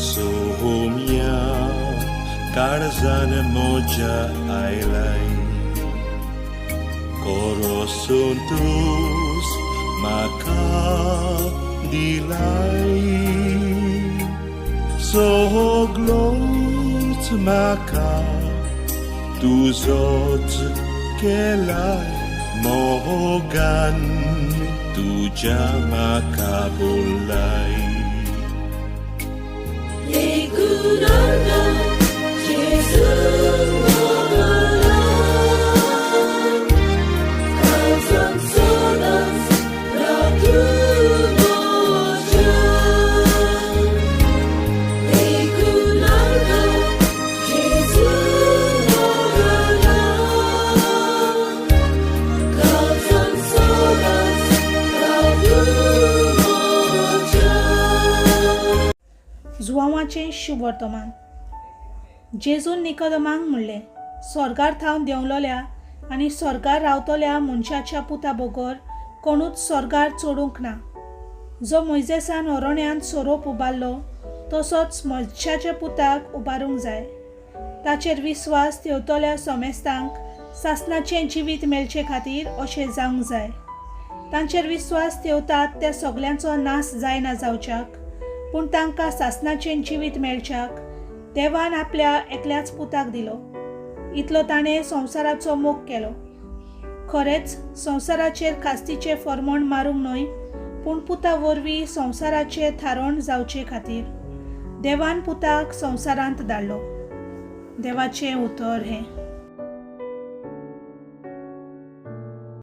सोम्या काळजान म्हज्या आयलाय, कोरोसून तूस म्हाका दिलाय, सगळोच म्हाका तुजोच केलाय, मोगान तुज्या म्हाका बोल्लाय. जुवांवाचें शुभ वर्तमान. जेजून निकोदेमाक म्हणलें, स्वर्गार थावन देंवलोल्या आनी स्वर्गार रावतल्या मनशाच्या पुता बगर कोणूच स्वर्गार चडूंक ना. जो मोइजेसान अरण्यांत सोरोप उबारलो तसोच मनशाच्या पुताक उबारूंक जाय. ताचेर विस्वास थेवतल्या सोमेस्तांक सासणाचें जिवीत मेळचे खातीर अशें जावंक जाय. तांचेर विस्वास थेवतात त्या सगल्यांचो नाश जायना जावच्याक, पूण तांकां सासणाचें जिवीत मेळच्याक देवान आपल्या एकल्याच पुताक दिलो. इतलो ताणें संवसाराचो मोग केलो. खरेंच संवसाराचेर खास्तीचें फर्मोण मारूंक न्हय, पूण पुता वरवीं संवसाराचें थारोवण जावचे खातीर देवान पुताक संवसारांत धाडलो. देवाचें उतर हें.